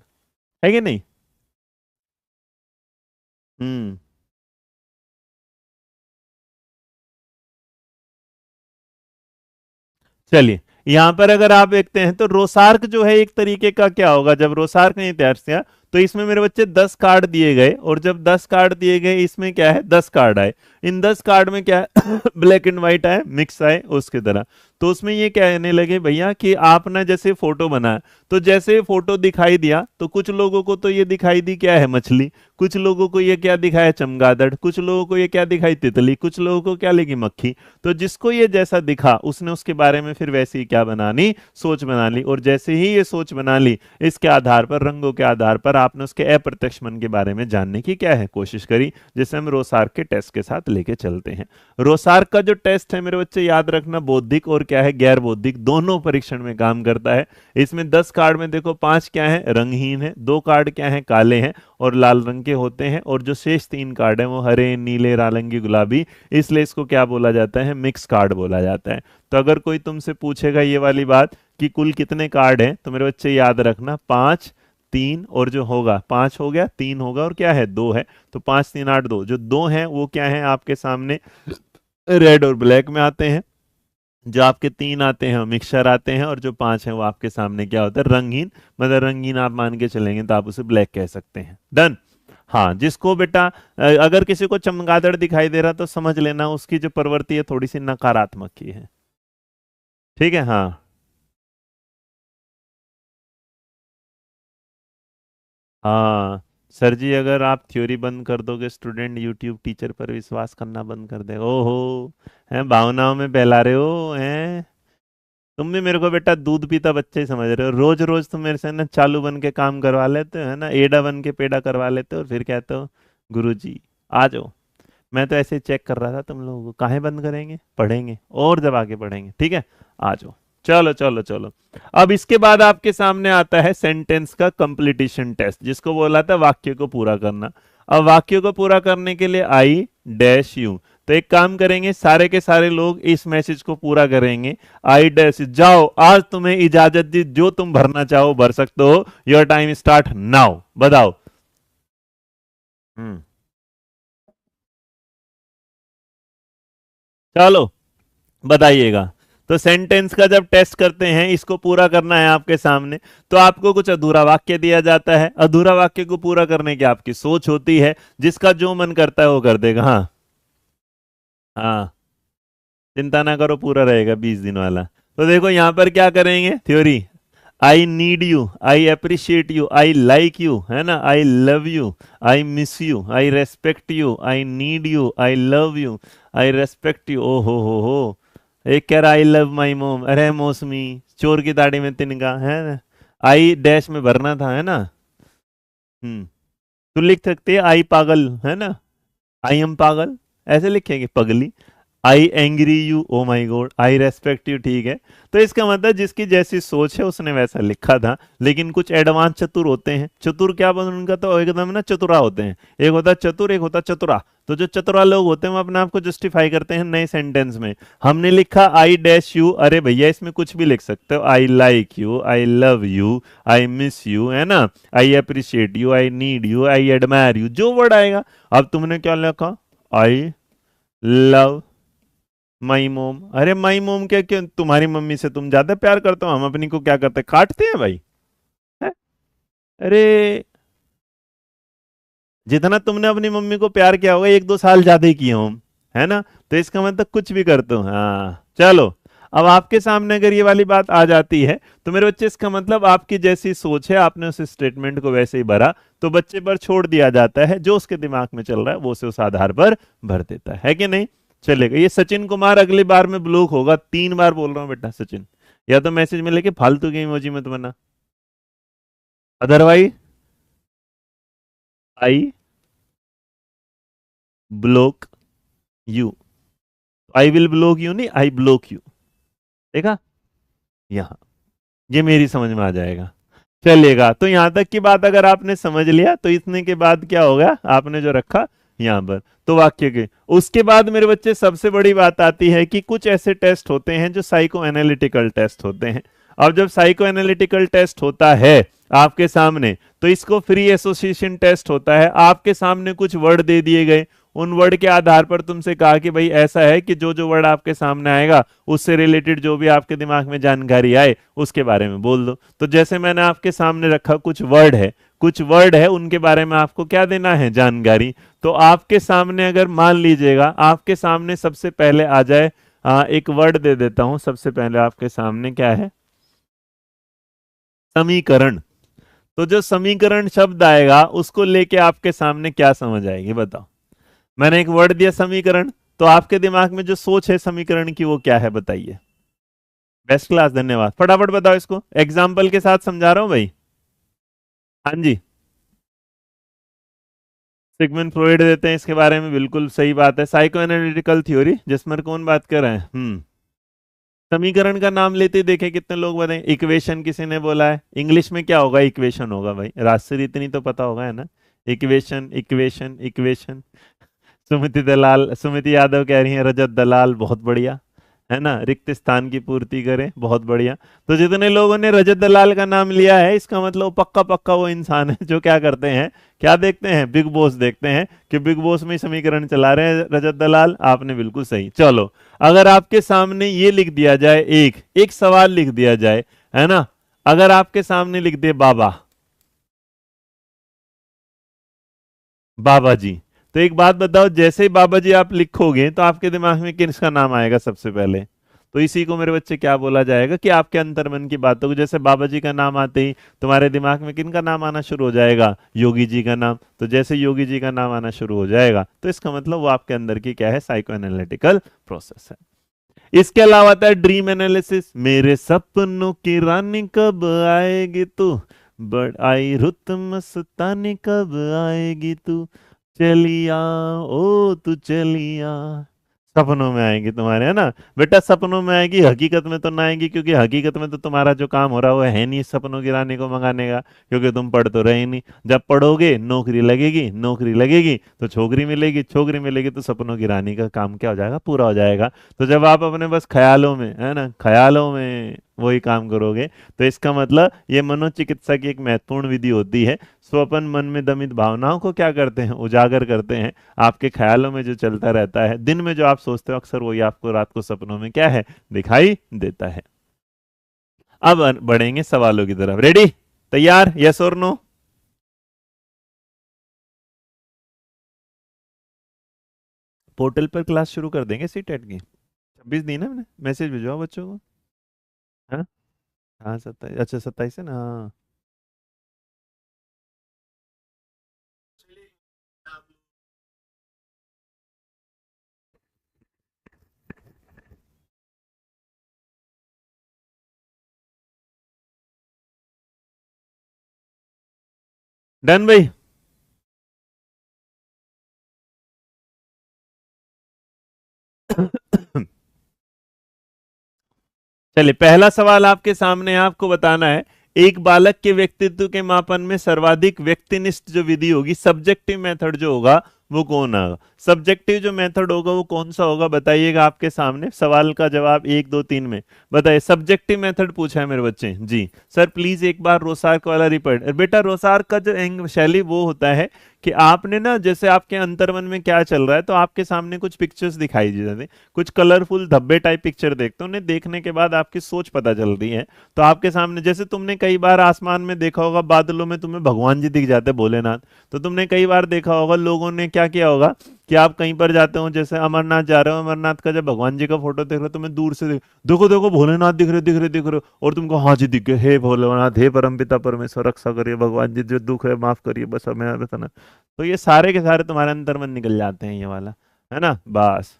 है कि नहीं? हम्म। चलिए, यहां पर अगर आप देखते हैं तो रोसार्क जो है एक तरीके का क्या होगा, जब रोसार्क ने तैयार किया तो इसमें मेरे बच्चे 10 कार्ड दिए गए, और जब 10 कार्ड दिए गए इसमें क्या है, 10 कार्ड आए। इन 10 कार्ड में क्या है ब्लैक एंड व्हाइट आए, मिक्स आए उसकी तरह। तो उसमें ये कहने लगे भैया कि आप ना जैसे फोटो बनाया, तो जैसे फोटो दिखाई दिया तो कुछ लोगों को तो ये दिखाई दी क्या है, मछली। कुछ लोगों को ये क्या दिखाया, चमगादड़। कुछ लोगों को ये क्या दिखाई, तितली। कुछ लोगों को क्या लगी, मक्खी। तो जिसको ये जैसा दिखा उसने उसके बारे में फिर वैसे ही क्या बना ली, सोच बना ली। और जैसे ही ये सोच बना ली, इसके आधार पर, रंगों के आधार पर आपने उसके अप्रत्यक्ष मन के बारे में जानने की क्या है, कोशिश करी, जिसे हम रोसार्क के टेस्ट के साथ लेके चलते हैं। रोसार्क का जो टेस्ट है मेरे बच्चे याद रखना, बौद्धिक और क्या है, गैर बौद्धिक दोनों परीक्षण में काम करता है। इसमें 10 कार्ड में देखो 5 क्या है, रंगहीन है। 2 कार्ड क्या है, काले हैं और लाल रंग के होते हैं, और जो शेष 3 कार्ड है वो हरे, नीले, नारंगी, गुलाबी। इसलिए इसको क्या बोला जाता है, मिक्स कार्ड बोला जाता है। तो अगर कोई तुमसे पूछेगा ये वाली बात कि कुल कितने कार्ड हैं, तो मेरे बच्चे याद रखना 5, 3, और जो होगा 5 हो गया, 3 होगा, और क्या है, 2 है। तो 5, 3, 8, 2, जो 2 हैं वो क्या है आपके सामने, रेड और ब्लैक में आते हैं। जो आपके 3 आते हैं वो मिक्सचर आते हैं, और जो 5 हैं वो आपके सामने क्या होता है, रंगीन। मतलब रंगीन आप मान के चलेंगे तो आप उसे ब्लैक कह सकते हैं। डन। हाँ, जिसको बेटा अगर किसी को चमगादड़ दिखाई दे रहा तो समझ लेना उसकी जो प्रवृत्ति है थोड़ी सी नकारात्मक की है। ठीक है, हाँ। हाँ सर जी, अगर आप थ्योरी बंद कर दोगे, स्टूडेंट यूट्यूब टीचर पर विश्वास करना बंद कर देगा। ओहो, हैं भावनाओं में बहला रहे हो हैं। तुम भी मेरे को बेटा दूध पीता बच्चे ही समझ रहे हो। रोज रोज तुम मेरे से ना चालू बन के काम करवा लेते हो, है ना, एडा बन के पेड़ा करवा लेते हो, और फिर कहते हो गुरुजी आ जाओ। मैं तो ऐसे ही चेक कर रहा था तुम लोगों को, काहे बंद करेंगे, पढ़ेंगे और जब आगे पढ़ेंगे। ठीक है, आ जाओ। चलो चलो चलो। अब इसके बाद आपके सामने आता है सेंटेंस का कंप्लीटिशन टेस्ट, जिसको बोला था वाक्य को पूरा करना। अब वाक्य को पूरा करने के लिए आई डैश यू, तो एक काम करेंगे, सारे के सारे लोग इस मैसेज को पूरा करेंगे। आई डैश, जाओ आज तुम्हें इजाजत दी, जो तुम भरना चाहो भर सकते हो, योर टाइम स्टार्ट नाउ, बताओ। हम्म, चलो बताइएगा। तो सेंटेंस का जब टेस्ट करते हैं, इसको पूरा करना है आपके सामने, तो आपको कुछ अधूरा वाक्य दिया जाता है। अधूरा वाक्य को पूरा करने की आपकी सोच होती है, जिसका जो मन करता है वो कर देगा। हाँ हाँ, चिंता ना करो, पूरा रहेगा 20 दिन वाला। तो देखो यहां पर क्या करेंगे, theory. I need you, I appreciate you, I like you, है ना, I love you, I miss you, I respect you, I need you, I love you, I respect you. ओ हो, एक कह रहा आई लव माई मोम, अरे मौसमी चोर की दाढ़ी में तिनका, है ना। आई डैश में भरना था, है ना। हम्म, तो लिख सकते हैं आई पागल, है ना, आई एम पागल, ऐसे लिखेंगे पगली। I angry you, oh my god, I respect you, ठीक है। तो इसका मतलब जिसकी जैसी सोच है उसने वैसा लिखा था। लेकिन कुछ एडवांस चतुर होते हैं, चतुर क्या बोल उनका, तो एकदम ना चतुरा होते हैं। एक होता चतुर, एक होता चतुरा। तो जो चतुरा लोग होते हैं वो अपने आप को जस्टिफाई करते हैं नए सेंटेंस में। हमने लिखा आई डैश यू, अरे भैया इसमें कुछ भी लिख सकते हो, आई like you, I love you, I miss you, है ना, आई appreciate you, I need you, I admire you, जो वर्ड आएगा। अब तुमने क्या लिखा, आई लव माई मोम, अरे माई मोम क्या, क्यों तुम्हारी मम्मी से तुम ज्यादा प्यार करते हो, हम अपनी को क्या करते हैं, काटते हैं भाई, है? अरे जितना तुमने अपनी मम्मी को प्यार किया होगा 1-2 साल ज्यादा ही किए हम, है ना। तो इसका मतलब कुछ भी करते हो। हाँ चलो, अब आपके सामने अगर ये वाली बात आ जाती है, तो मेरे बच्चे इसका मतलब आपकी जैसी सोच है, आपने उस स्टेटमेंट को वैसे ही भरा, तो बच्चे पर छोड़ दिया जाता है, जो उसके दिमाग में चल रहा है वो उसे उस आधार पर भर देता है कि नहीं। चलेगा। ये सचिन कुमार अगली बार में ब्लॉक होगा, 3 बार बोल रहा हूँ बेटा सचिन, या तो मैसेज में लेके फालतू की इमोजी मत बना, otherwise I block you. I will block you नहीं, आई ब्लॉक यू, देखा, यहाँ ये मेरी समझ में आ जाएगा। चलेगा। तो यहां तक की बात अगर आपने समझ लिया, तो इतने के बाद क्या होगा, आपने जो रखा यहां पर, तो वाक्य के उसके बाद मेरे बच्चे सबसे बड़ी बात आती है कि कुछ ऐसे टेस्ट होते हैं जो साइको एनालिटिकल टेस्ट होते हैं। अब जब साइको एनालिटिकल टेस्ट होता है आपके सामने, तो इसको फ्री एसोसिएशन टेस्ट होता है। आपके सामने कुछ वर्ड दे दिए गए, उन वर्ड के आधार पर तुमसे कहा कि भाई ऐसा है कि जो जो वर्ड आपके सामने आएगा उससे रिलेटेड जो भी आपके दिमाग में जानकारी आए उसके बारे में बोल दो। तो जैसे मैंने आपके सामने रखा, कुछ वर्ड है उनके बारे में आपको क्या देना है, जानकारी। तो आपके सामने अगर मान लीजिएगा आपके सामने सबसे पहले आ जाए, एक वर्ड दे देता हूं, सबसे पहले आपके सामने क्या है, समीकरण। तो जो समीकरण शब्द आएगा उसको लेके आपके सामने क्या समझ आएगी, बताओ। मैंने एक वर्ड दिया समीकरण, तो आपके दिमाग में जो सोच है समीकरण की वो क्या है, बताइए। बेस्ट क्लास, धन्यवाद, फटाफट बताओ इसको, एग्जाम्पल के साथ समझा रहा हूं भाई। हाँ जी, सिगमंड फ्रॉइड देते हैं इसके बारे में, बिल्कुल सही बात है, साइको एनालिटिकल थ्योरी। जिसमें कौन बात कर रहे हैं, समीकरण का नाम लेते ही देखे कितने लोग बताएं, इक्वेशन किसी ने बोला है, इंग्लिश में क्या होगा, इक्वेशन होगा भाई, राजश्री इतनी तो पता होगा, है ना, इक्वेशन इक्वेशन इक्वेशन। सुमिति दलाल, सुमिति यादव कह रही है रजत दलाल, बहुत बढ़िया, है ना, रिक्त स्थान की पूर्ति करें, बहुत बढ़िया। तो जितने लोगों ने रजत दलाल का नाम लिया है, इसका मतलब पक्का पक्का वो इंसान है जो क्या करते हैं, क्या देखते हैं, बिग बॉस देखते हैं, कि बिग बॉस में समीकरण चला रहे हैं रजत दलाल। आपने बिल्कुल सही। चलो, अगर आपके सामने ये लिख दिया जाए, एक एक सवाल लिख दिया जाए, है ना, अगर आपके सामने लिख दे बाबा, बाबा जी, तो एक बात बताओ, जैसे ही बाबा जी आप लिखोगे तो आपके दिमाग में किसका नाम आएगा सबसे पहले। तो इसी को मेरे बच्चे क्या बोला जाएगा, कि आपके अंतर्मन की बातों को, जैसे बाबा जी का नाम आते ही तुम्हारे दिमाग में किन का नाम आना शुरू हो जाएगा, योगी जी का नाम। तो जैसे योगी जी का नाम आना शुरू हो जाएगा, तो इसका मतलब वो आपके अंदर की क्या है, साइको एनालिटिकल प्रोसेस है। इसके अलावा आता है ड्रीम एनालिसिस, मेरे सपनों की रानी कब आएगी तू, बड़ आई रुत मस्तानी कब आएगी तू, चलिया ओ तू चलिया, सपनों में आएगी तुम्हारे, है ना बेटा, सपनों में आएगी, हकीकत में तो ना आएगी, क्योंकि हकीकत में तो तुम्हारा जो काम हो रहा है वो है नहीं सपनों की रानी को मंगाने का, क्योंकि तुम पढ़ तो रहे ही नहीं। जब पढ़ोगे नौकरी लगेगी, नौकरी लगेगी तो छोकरी मिलेगी, छोकरी मिलेगी तो सपनों की रानी का काम क्या हो जाएगा, पूरा हो जाएगा। तो जब आप अपने बस ख्यालों में, है ना, ख्यालों में वही काम करोगे, तो इसका मतलब ये मनोचिकित्सा की एक महत्वपूर्ण विधि होती है। सो अपन मन में दमित भावनाओं को क्या करते हैं, उजागर करते हैं। आपके ख्यालों में जो चलता रहता है, दिन में जो आप सोचते हो अक्सर वही आपको रात को सपनों में क्या है, दिखाई देता है। अब बढ़ेंगे सवालों की तरफ। रेडी, तैयार, यस और नो? पोर्टल पर क्लास शुरू कर देंगे सी टेट की। 26 दी ना मैंने, मैसेज भिजवाओ बच्चों को। हाँ, हाँ 27, अच्छा 27 है ना, हाँ। डन भाई। चलिए, पहला सवाल आपके सामने है, आपको बताना है एक बालक के व्यक्तित्व के मापन में सर्वाधिक व्यक्तिनिष्ठ जो विधि होगी, सब्जेक्टिव मेथड जो होगा, वो कौन होगा? सब्जेक्टिव जो मेथड होगा वो कौन सा होगा, बताइएगा। आपके सामने सवाल का जवाब 1 2 3 में बताइए। सब्जेक्टिव मेथड पूछा है मेरे बच्चे जी। सर प्लीज एक बार रोसार्क वाला रिपीट। बेटा रोसार्क का जो शैली वो होता है कि आपने ना, जैसे आपके अंतर्मन में क्या चल रहा है, तो आपके सामने कुछ पिक्चर्स दिखाई देते, कुछ कलरफुल धब्बे टाइप पिक्चर देखते हो, उन्हें देखने के बाद आपकी सोच पता चल रही है। तो आपके सामने, जैसे तुमने कई बार आसमान में देखा होगा, बादलों में तुम्हें भगवान जी दिख जाते, भोलेनाथ। तो तुमने कई बार देखा होगा लोगों ने क्या किया होगा कि आप कहीं पर जाते हो, जैसे अमरनाथ जा रहे हो, अमरनाथ का जब भगवान जी का फोटो देख रहे हो, तुम्हें दूर से देखो देखो भोलेनाथ दिख रहे, दिख रहे, दिख रहे, और तुमको हाँ जी दिख गए, हे भोलेनाथ, हे परमपिता परमेश्वर, रक्षा करिए भगवान जी, जो दुख है माफ करिए, बस हमें बताना। तो ये सारे के सारे तुम्हारे अंदर मन निकल जाते हैं, ये वाला, है ना, बस।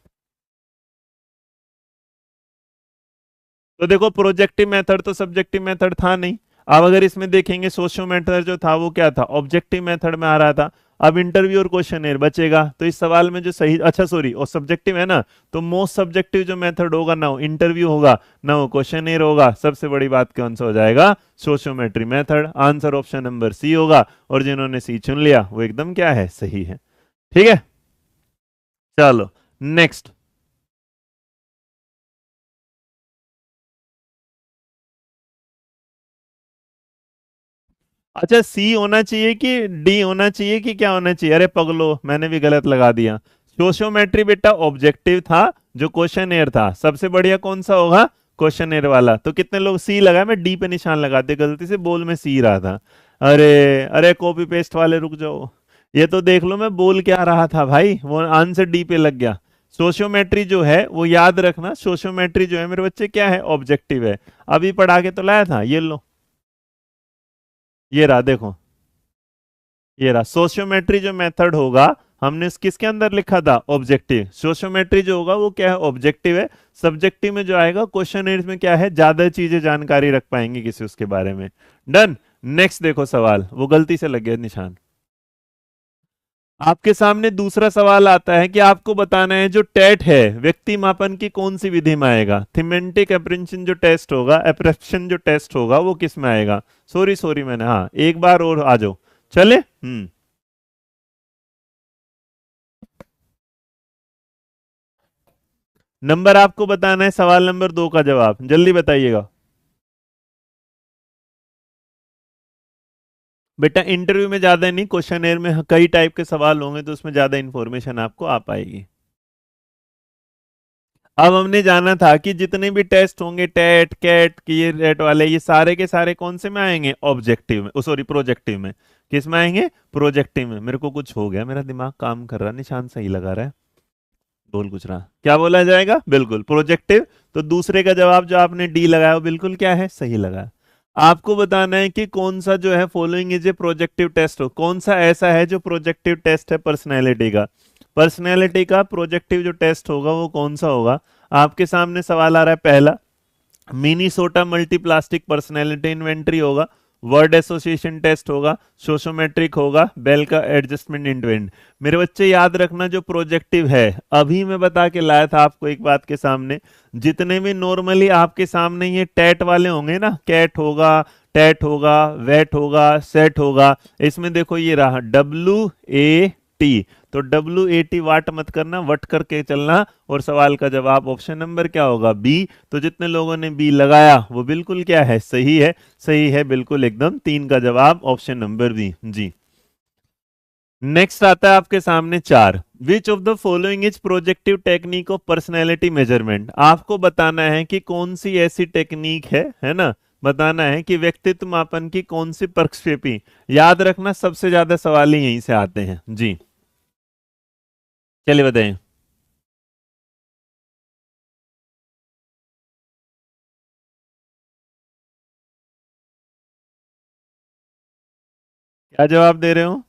तो देखो, प्रोजेक्टिव मेथड तो सब्जेक्टिव मेथड था नहीं। अब अगर इसमें देखेंगे, सोशियोमेटर जो था वो क्या था, ऑब्जेक्टिव मेथड में आ रहा था। अब इंटरव्यू और क्वेश्चन बचेगा, तो इस सवाल में जो सही, अच्छा सॉरी, और सब्जेक्टिव है ना, तो मोस्ट सब्जेक्टिव जो मेथड होगा ना, वो इंटरव्यू होगा ना, वो क्वेश्चन होगा। सबसे बड़ी बात कौन सा हो जाएगा, sociometry method. Answer option number C होगा, और जिन्होंने सी चुन लिया वो एकदम क्या है, सही है। ठीक है, चलो नेक्स्ट। अच्छा, सी होना चाहिए कि डी होना चाहिए कि क्या होना चाहिए? अरे पगलो, मैंने भी गलत लगा दिया। सोशियोमेट्री बेटा ऑब्जेक्टिव था, जो क्वेश्चन था। सबसे बढ़िया कौन सा होगा, क्वेश्चन वाला। तो कितने लोग सी लगाए, मैं डी पे निशान लगा दिया गलती से, बोल में सी रहा था। अरे, अरे कॉपी पेस्ट वाले रुक जाओ, ये तो देख लो मैं बोल क्या रहा था भाई, वो आंसर डी पे लग गया। सोशियोमेट्री जो है वो याद रखना, सोशियोमेट्री जो है मेरे बच्चे क्या है, ऑब्जेक्टिव है। अभी पढ़ा के तो लाया था, ये लो, ये रहा देखो, ये रहा सोशियोमेट्री जो मेथड होगा, हमने किसके अंदर लिखा था, ऑब्जेक्टिव। सोशियोमेट्री जो होगा वो क्या है, ऑब्जेक्टिव है। सब्जेक्टिव में जो आएगा क्वेश्चन में क्या है, ज्यादा चीजें जानकारी रख पाएंगे किसी उसके बारे में। डन। नेक्स्ट देखो सवाल, वो गलती से लग गया निशान। आपके सामने दूसरा सवाल आता है कि आपको बताना है जो टेट है, व्यक्ति मापन की कौन सी विधि में आएगा। थीमेटिक एप्रेंशन जो टेस्ट होगा, एप्रेप्शन जो टेस्ट होगा, वो किस में आएगा? सॉरी सॉरी, मैंने, हाँ एक बार और आ जाओ, चले। नंबर आपको बताना है, सवाल नंबर 2 का जवाब जल्दी बताइएगा। बेटा इंटरव्यू में ज्यादा नहीं, क्वेश्चन में कई टाइप के सवाल होंगे, तो उसमें ज्यादा इंफॉर्मेशन आपको आ पाएगी। अब हमने जाना था कि जितने भी टेस्ट होंगे, टेट कैट ये रेट वाले, ये सारे के सारे कौन से में आएंगे, ऑब्जेक्टिव में, सॉरी प्रोजेक्टिव में। किस में आएंगे, प्रोजेक्टिव में। मेरे को कुछ हो गया, मेरा दिमाग काम कर रहा, निशान सही लगा रहा है, बोल कुछ रहा, क्या बोला जाएगा, बिल्कुल प्रोजेक्टिव। तो दूसरे का जवाब जो आपने डी लगाया वो बिल्कुल क्या है, सही लगा। आपको बताना है कि कौन सा जो है following is a projective test हो, कौन सा ऐसा है जो प्रोजेक्टिव टेस्ट है पर्सनैलिटी का। पर्सनैलिटी का प्रोजेक्टिव जो टेस्ट होगा वो कौन सा होगा? आपके सामने सवाल आ रहा है पहला, मिनीसोटा मल्टीप्लास्टिक पर्सनैलिटी इन्वेंट्री होगा। वर्ड एसोसिएशन टेस्ट होगा, सोशोमेट्रिक होगा, बेल का एडजस्टमेंट इन टू एंड। मेरे बच्चे याद रखना, जो प्रोजेक्टिव है अभी मैं बता के लाया था आपको एक बात के सामने, जितने भी नॉर्मली आपके सामने ये टैट वाले होंगे ना, कैट होगा, टैट होगा, वेट होगा, सेट होगा, इसमें देखो ये रहा WAT, तो WAT वाट मत करना, वट करके चलना, और सवाल का जवाब ऑप्शन नंबर क्या होगा, बी। तो जितने लोगों ने बी लगाया वो बिल्कुल क्या है, सही है, सही है बिल्कुल एकदम, 3 का जवाब ऑप्शन नंबर बी जी। नेक्स्ट आता है आपके सामने 4, विच of the following is projective technique of personality measurement. आपको बताना है कि कौन सी ऐसी टेक्निक है ना, बताना है कि व्यक्तित्व मापन की कौन सी प्रक्षेपी। याद रखना सबसे ज्यादा सवाल ही यहीं से आते हैं जी। चलिए बताएं। क्या जवाब दे रहे हो?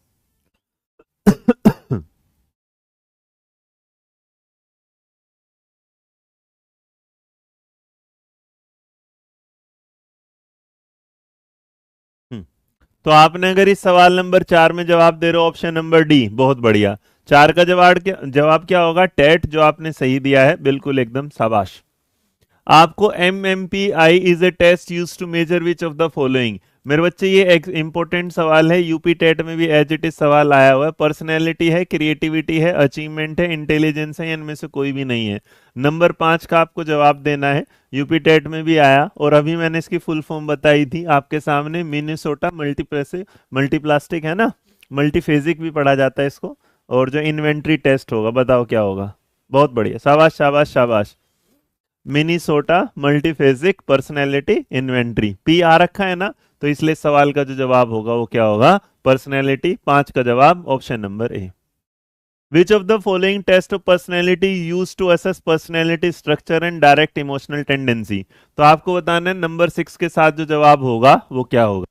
तो आपने अगर इस सवाल नंबर 4 में जवाब दे रहे हो ऑप्शन नंबर डी, बहुत बढ़िया। 4 का जवाब क्या होगा, टेट, जो आपने सही दिया है बिल्कुल एकदम, शाबाश। आपको MMPI is a test use to measure which of the following. मेरे बच्चे ये एक इंपॉर्टेंट सवाल है, यूपी टेट में भी एज इट इज सवाल आया हुआ है। पर्सनैलिटी है, क्रिएटिविटी है, अचीवमेंट है, इंटेलिजेंस है, इनमें से कोई भी नहीं है। नंबर 5 का आपको जवाब देना है, यूपी टेट में भी आया, और अभी मैंने इसकी फुल फॉर्म बताई थी आपके सामने, मिनेसोटा मल्टीप्लास्टिक है ना, मल्टीफेजिक भी पढ़ा जाता है इसको। और जो इन्वेंट्री टेस्ट होगा, बताओ क्या होगा? बहुत बढ़िया, शाबाश शाबाश शाबाश। मिनीसोटा मल्टीफेजिक पर्सनैलिटी इन्वेंट्री, पी आ रखा है ना, तो इसलिए सवाल का जो जवाब होगा वो क्या होगा, पर्सनैलिटी। 5 का जवाब option number A. Which of the following test of personality use to assess personality structure and direct emotional tendency. तो आपको बताना है नंबर 6 के साथ जो जवाब होगा वो क्या होगा।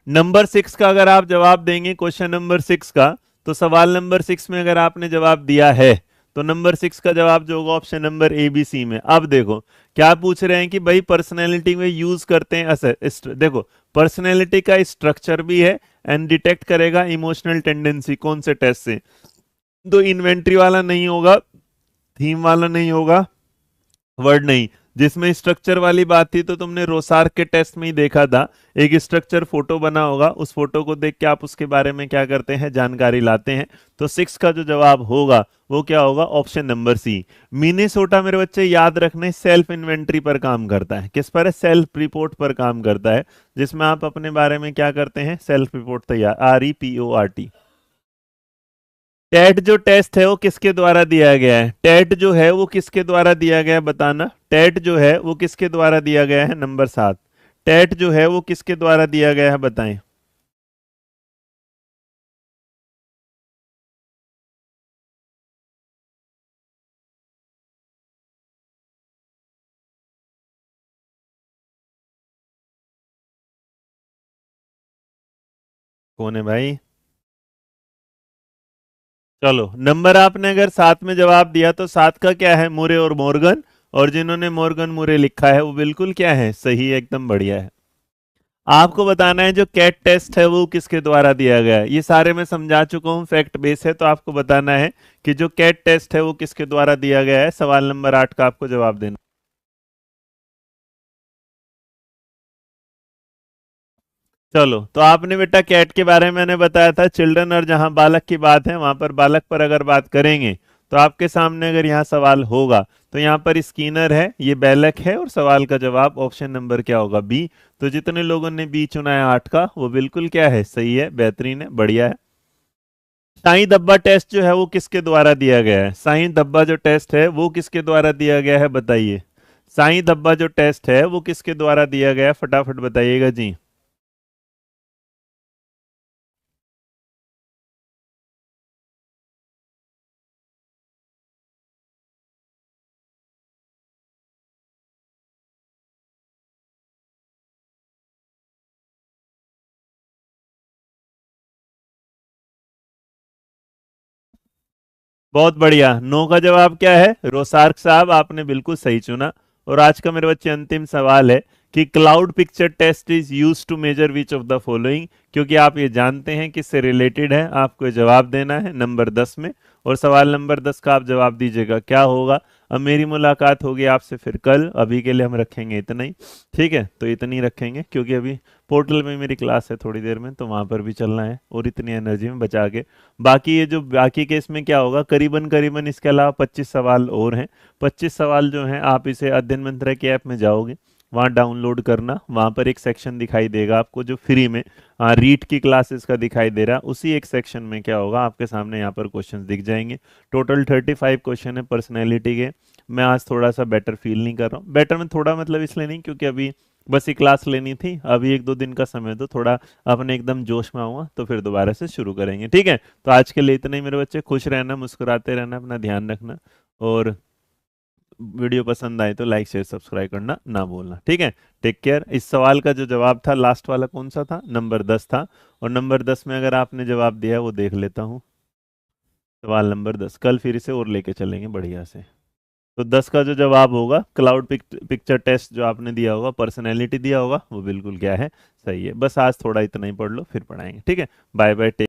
नंबर 6 का अगर आप जवाब देंगे, क्वेश्चन नंबर 6 का, तो सवाल नंबर 6 में अगर आपने जवाब दिया है, तो नंबर 6 का जवाब जो होगा ऑप्शन नंबर ABC में। अब देखो क्या पूछ रहे हैं कि भाई पर्सनैलिटी में यूज करते हैं देखो पर्सनैलिटी का स्ट्रक्चर भी है, एंड डिटेक्ट करेगा इमोशनल टेंडेंसी कौन से टेस्ट से। तो इन्वेंट्री वाला नहीं होगा, थीम वाला नहीं होगा, वर्ड नहीं। जिसमें स्ट्रक्चर वाली बात थी तो तुमने रोसार्क के टेस्ट में ही देखा था, एक स्ट्रक्चर फोटो बना होगा, उस फोटो को देख के आप उसके बारे में क्या करते हैं, जानकारी लाते हैं। तो 6 का जो जवाब होगा वो क्या होगा, ऑप्शन नंबर सी। मिनेसोटा मेरे बच्चे याद रखने, सेल्फ इन्वेंट्री पर काम करता है। किस पर है, सेल्फ रिपोर्ट पर काम करता है, जिसमें आप अपने बारे में क्या करते हैं, सेल्फ रिपोर्ट तैयार, REPORT। टेट जो टेस्ट है वो किसके द्वारा दिया गया है, टेट जो है वो किसके द्वारा दिया गया है, बताना। टेट जो है वो किसके द्वारा दिया गया है, नंबर 7। टेट जो है वो किसके द्वारा दिया गया है, बताएं। कौन है भाई? चलो, नंबर आपने अगर 7 में जवाब दिया तो 7 का क्या है, मुरे और मॉर्गन। और जिन्होंने मॉर्गन मुरे लिखा है वो बिल्कुल क्या है, सही है, एकदम बढ़िया है। आपको बताना है जो कैट टेस्ट है वो किसके द्वारा दिया गया है। ये सारे मैं समझा चुका हूँ, फैक्ट बेस है, तो आपको बताना है कि जो कैट टेस्ट है वो किसके द्वारा दिया गया है। सवाल नंबर 8 का आपको जवाब देना। चलो, तो आपने बेटा कैट के बारे में मैंने बताया था, चिल्ड्रन, और जहां बालक की बात है वहां पर बालक पर अगर बात करेंगे, तो आपके सामने अगर यहाँ सवाल होगा, तो यहाँ पर स्कीनर है, ये बैलक है, और सवाल का जवाब ऑप्शन नंबर क्या होगा, बी। तो जितने लोगों ने बी चुना है 8 का, वो बिल्कुल क्या है, सही है, बेहतरीन है, बढ़िया है। साईं दब्बा टेस्ट जो है वो किसके द्वारा दिया गया है, साईं दब्बा जो टेस्ट है वो किसके द्वारा दिया गया है, बताइए। साईं दब्बा जो टेस्ट है वो किसके द्वारा दिया गया है, फटाफट बताइएगा जी। बहुत बढ़िया, नो का जवाब क्या है? रोसार्क साहब, आपने बिल्कुल सही चुना। और आज का मेरे बच्चे अंतिम सवाल है कि cloud picture test is use to measure which of the following, क्योंकि आप ये जानते हैं किससे रिलेटेड है, आपको जवाब देना है नंबर 10 में। और सवाल नंबर 10 का आप जवाब दीजिएगा क्या होगा। अब मेरी मुलाकात होगी आपसे फिर कल, अभी के लिए हम रखेंगे इतना ही। ठीक है, तो इतनी रखेंगे क्योंकि अभी पोर्टल में मेरी क्लास है थोड़ी देर में, तो वहां पर भी चलना है और इतनी एनर्जी में बचा के। बाकी ये जो बाकी के इसमें क्या होगा, करीबन करीबन इसके अलावा 25 सवाल और हैं। 25 सवाल जो हैं, आप इसे अध्ययन मंत्रा की ऐप में जाओगे, वहाँ डाउनलोड करना, वहाँ पर एक सेक्शन दिखाई देगा आपको जो फ्री में रीट की क्लासेस का दिखाई दे रहा है। उसी एक सेक्शन में क्या होगा, आपके सामने यहाँ पर क्वेश्चन दिख जाएंगे। टोटल 35 क्वेश्चन है पर्सनैलिटी के। मैं आज थोड़ा सा बेटर फील नहीं कर रहा हूँ, बेटर में थोड़ा मतलब इसलिए नहीं क्योंकि अभी बस ये क्लास लेनी थी, अभी 1-2 दिन का समय दो थोड़ा, अपने एकदम जोश में आऊंगा तो फिर दोबारा से शुरू करेंगे। ठीक है, तो आज के लिए इतना ही मेरे बच्चे। खुश रहना, मुस्कुराते रहना, अपना ध्यान रखना, और वीडियो पसंद आए तो लाइक शेयर सब्सक्राइब करना ना भूलना। ठीक है, टेक केयर। इस सवाल का जो जवाब था लास्ट वाला कौन सा था? नंबर 10 था। और नंबर 10 में अगर आपने जवाब दिया वो देख लेता हूँ। सवाल नंबर 10 कल फिर से और लेके चलेंगे बढ़िया से। तो 10 का जो जवाब होगा, क्लाउड पिक्चर टेस्ट जो आपने दिया होगा, पर्सनैलिटी दिया होगा, वो बिल्कुल क्या है, सही है। बस आज थोड़ा इतना ही पढ़ लो, फिर पढ़ाएंगे। ठीक है, बाय बाय।